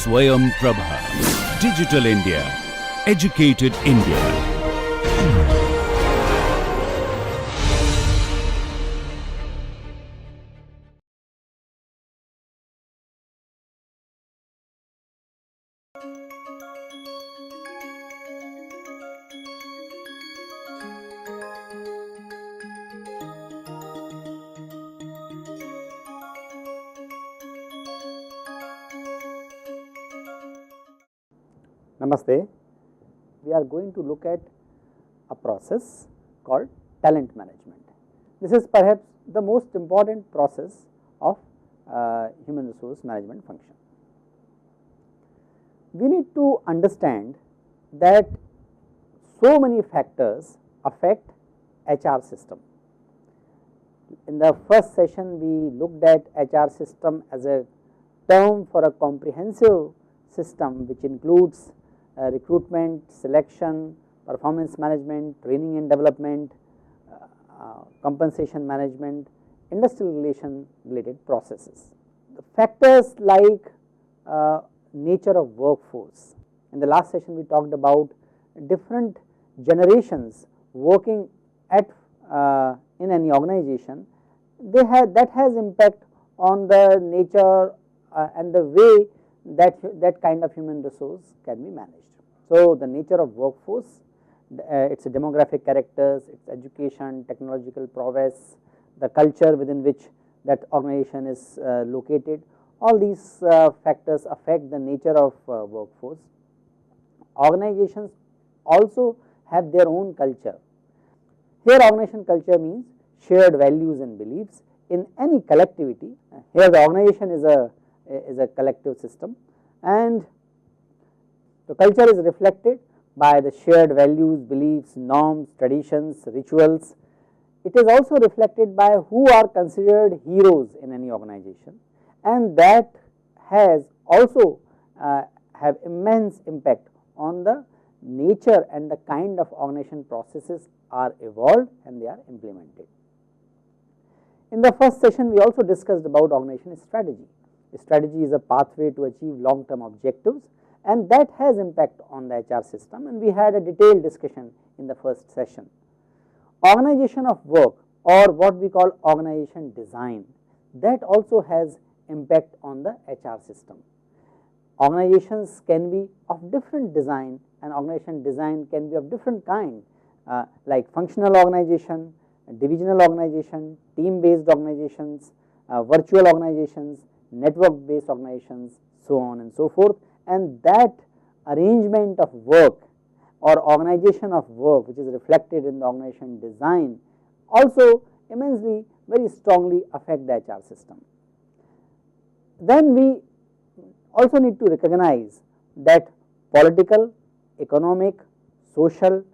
Swayam Prabha. Digital India. Educated India. Namaste. We are going to look at a process called talent management. This is perhaps the most important process of human resource management function. We need to understand that so many factors affect HR system. In the first session, we looked at HR system as a term for a comprehensive system which includes recruitment, selection, performance management, training and development, compensation management, industrial relation related processes. The factors like nature of workforce. In the last session we talked about different generations working at in any organization. That has impact on the nature and the way that kind of human resource can be managed. So, the nature of workforce, its demographic characters, its education, technological prowess, the culture within which that organization is located, all these factors affect the nature of workforce. Organizations also have their own culture. Here organization culture means shared values and beliefs in any collectivity. Here the organization is a collective system, and the culture is reflected by the shared values, beliefs, norms, traditions, rituals. It is also reflected by who are considered heroes in any organization, and that has also have immense impact on the nature and the kind of organization processes are evolved and they are implemented. In the first session, we also discussed about organization strategy. Strategy is a pathway to achieve long term objectives, and that has impact on the HR system, and we had a detailed discussion in the first session. Organization of work, or what we call organization design, that also has impact on the HR system. Organizations can be of different design, and organization design can be of different kind, like functional organization, divisional organization, team based organizations, virtual organizations, network based organizations, so on and so forth. And that arrangement of work or organization of work which is reflected in the organization design also immensely very strongly affect the HR system. Then we also need to recognize that political, economic, social,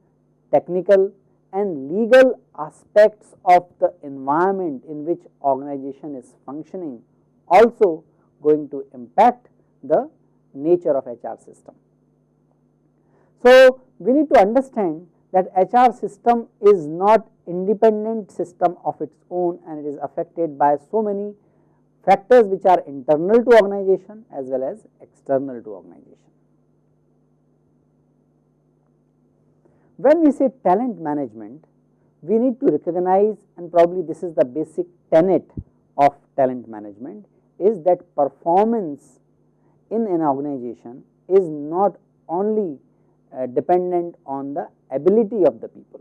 technical and legal aspects of the environment in which organization is functioning also going to impact the nature of HR system. So, we need to understand that HR system is not independent system of its own, and it is affected by so many factors which are internal to organization as well as external to organization. When we say talent management, we need to recognize, and probably this is the basic tenet of talent management, is that performance in an organization is not only dependent on the ability of the people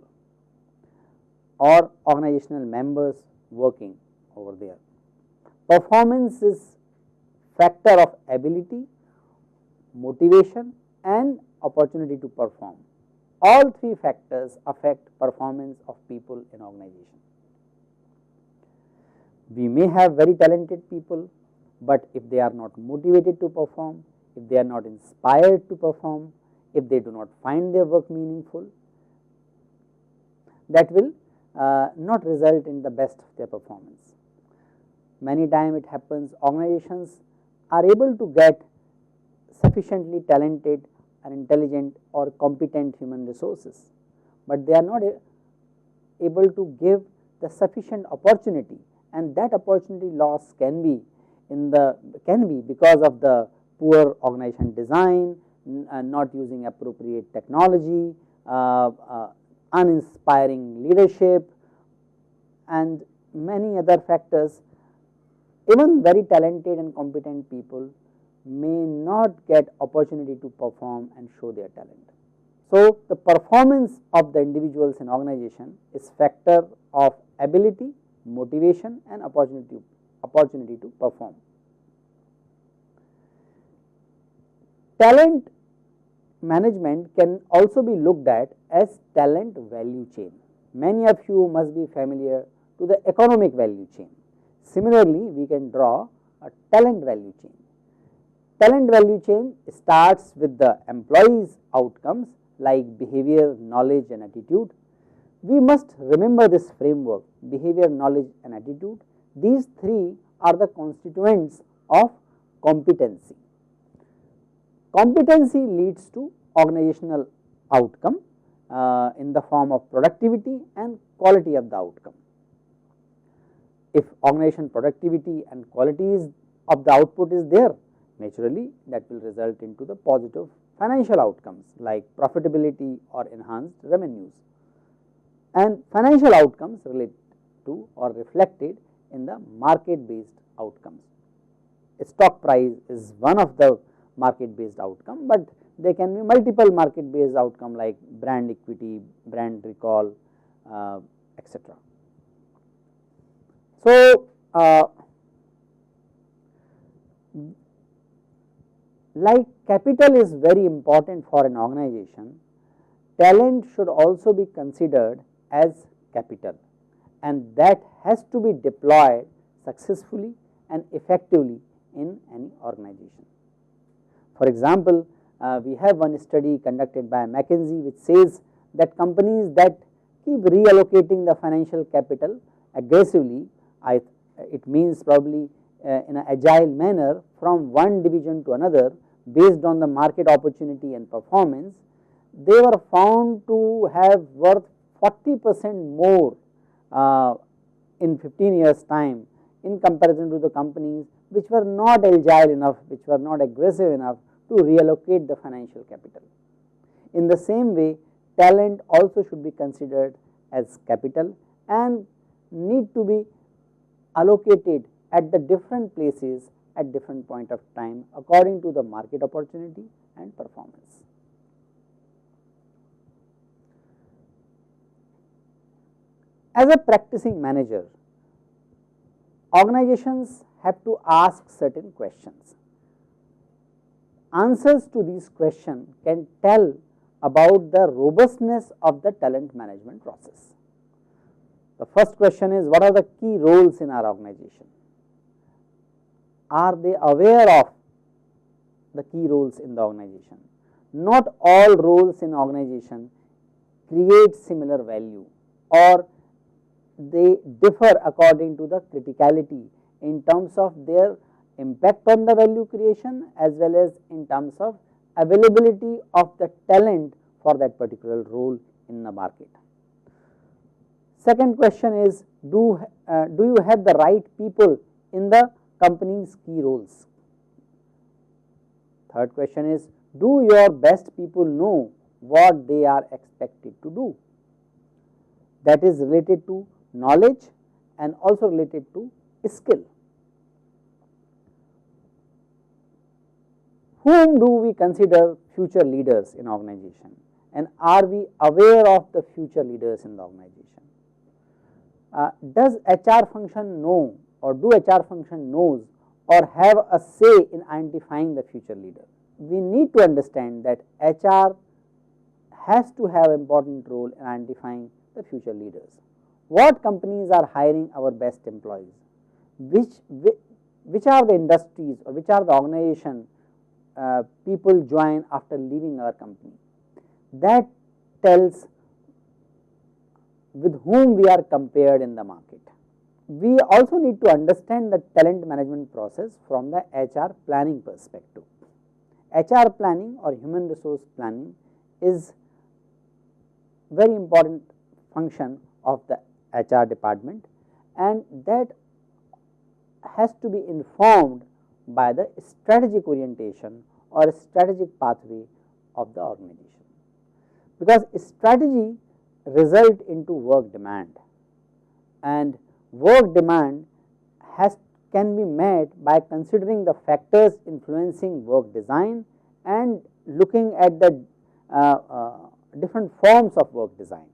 or organizational members working over there. Performance is factor of ability, motivation and opportunity to perform. All three factors affect performance of people in organization. We may have very talented people, but if they are not motivated to perform, if they are not inspired to perform, if they do not find their work meaningful, that will not result in the best of their performance. Many times it happens organizations are able to get sufficiently talented and intelligent or competent human resources, but they are not able to give the sufficient opportunity, and that opportunity loss can be because of the poor organization design, not using appropriate technology, uninspiring leadership, and many other factors. Even very talented and competent people may not get opportunity to perform and show their talent. So, the performance of the individuals in organization is factor of ability, motivation and opportunity to perform. Talent management can also be looked at as talent value chain. Many of you must be familiar to the economic value chain. Similarly, we can draw a talent value chain. Talent value chain starts with the employees' outcomes like behavior, knowledge and attitude. We must remember this framework: behavior, knowledge and attitude. These three are the constituents of competency. Competency leads to organizational outcome in the form of productivity and quality of the outcome. If organization productivity and quality of the output is there, naturally that will result into the positive financial outcomes like profitability or enhanced revenues. And financial outcomes relate to or reflected in the market based outcomes. A stock price is one of the market based outcome, but there can be multiple market based outcome like brand equity, brand recall, etc. So, like capital is very important for an organization, talent should also be considered as capital, and that has to be deployed successfully and effectively in any organization. For example, we have one study conducted by McKinsey which says that companies that keep reallocating the financial capital aggressively, it means probably in an agile manner from one division to another based on the market opportunity and performance, they were found to have worth 40% more in 15 years time in comparison to the companies which were not agile enough, which were not aggressive enough to reallocate the financial capital. In the same way, talent also should be considered as capital and need to be allocated at the different places at different point of time according to the market opportunity and performance. As a practicing manager, organizations have to ask certain questions. Answers to these questions can tell about the robustness of the talent management process. The first question is, what are the key roles in our organization? Are they aware of the key roles in the organization? Not all roles in organization create similar value, or they differ according to the criticality in terms of their impact on the value creation as well as in terms of availability of the talent for that particular role in the market. Second question is, do you have the right people in the company's key roles? Third question is, do your best people know what they are expected to do? That is related to knowledge and also related to skill. Whom do we consider future leaders in organization, and are we aware of the future leaders in the organization? Does HR function know, or do HR function knows or have a say in identifying the future leader? We need to understand that HR has to have an important role in identifying the future leaders. What companies are hiring our best employees? Which are the industries or which are the organization people join after leaving our company? That tells with whom we are compared in the market. We also need to understand the talent management process from the HR planning perspective. HR planning or human resource planning is very important function of the HR department, and that has to be informed by the strategic orientation or strategic pathway of the organization, because strategy result into work demand, and work demand can be met by considering the factors influencing work design and looking at the different forms of work design.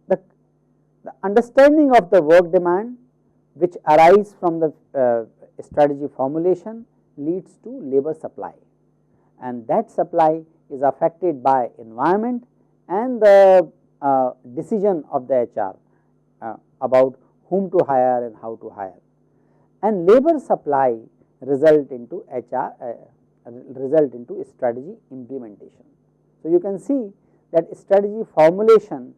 The understanding of the work demand which arise from the strategy formulation leads to labor supply, and that supply is affected by environment and the decision of the HR about whom to hire and how to hire, and labor supply result into strategy implementation. So, you can see that strategy formulation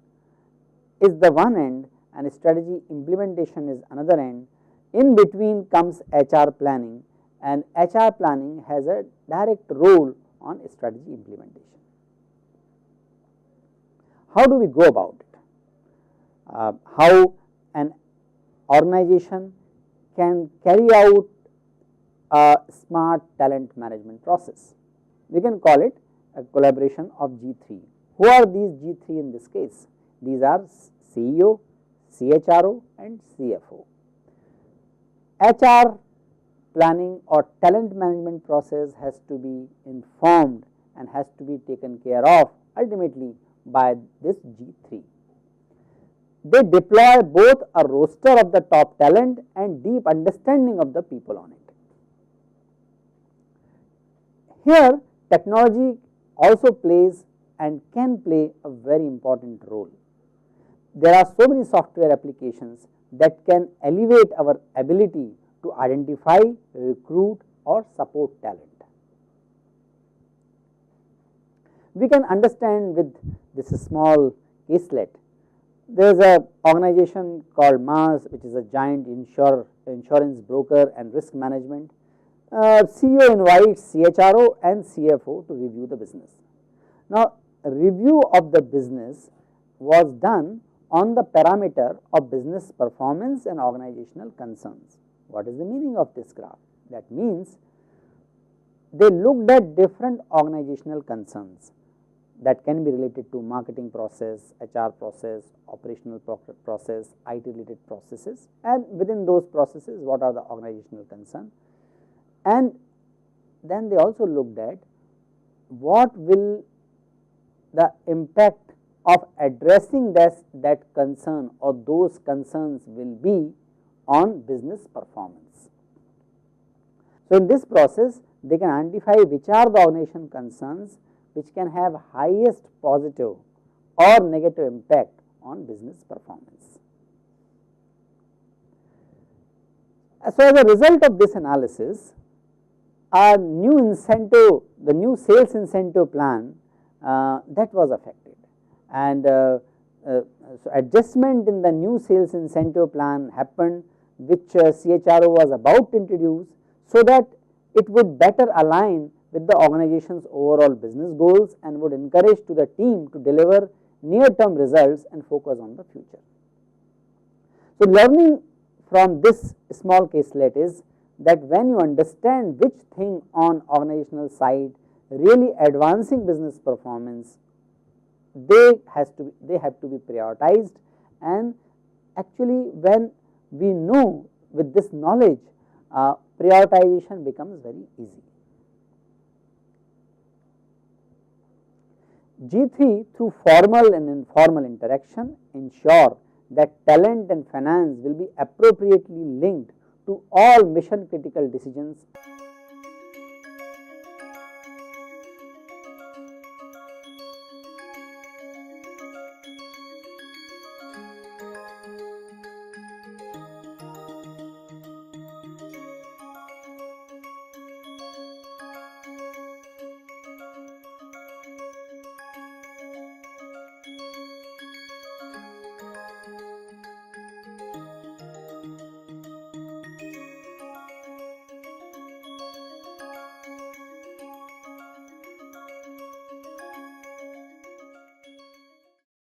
is the one end and strategy implementation is another end. In between comes HR planning, and HR planning has a direct role on strategy implementation. How do we go about it? How an organization can carry out a smart talent management process? We can call it a collaboration of G3. Who are these G3 in this case? These are CEO, CHRO and CFO. HR planning or talent management process has to be informed and has to be taken care of ultimately by this G3. They deploy both a roster of the top talent and deep understanding of the people on it. Here technology also plays and can play a very important role. There are so many software applications that can elevate our ability to identify, recruit or support talent. We can understand with this small caselet. There is an organization called Mars, which is a giant insurance broker and risk management. CEO invites CHRO and CFO to review the business. Now, a review of the business was done on the parameter of business performance and organizational concerns. What is the meaning of this graph? That means they looked at different organizational concerns that can be related to marketing process, HR process, operational process, IT related processes, and within those processes what are the organizational concerns. And then they also looked at what will the impact of addressing that concern or those concerns will be on business performance. So, in this process they can identify which are the organization concerns which can have highest positive or negative impact on business performance. So, as a result of this analysis, the new sales incentive plan that was affected, and so adjustment in the new sales incentive plan happened, which CHRO was about to introduce, so that it would better align with the organization's overall business goals and would encourage to the team to deliver near term results and focus on the future. So, learning from this small caselet is that when you understand which thing on organizational side really advancing business performance, they have to be prioritized, and actually when we know with this knowledge, prioritization becomes very easy. G3 through formal and informal interaction ensure that talent and finance will be appropriately linked to all mission critical decisions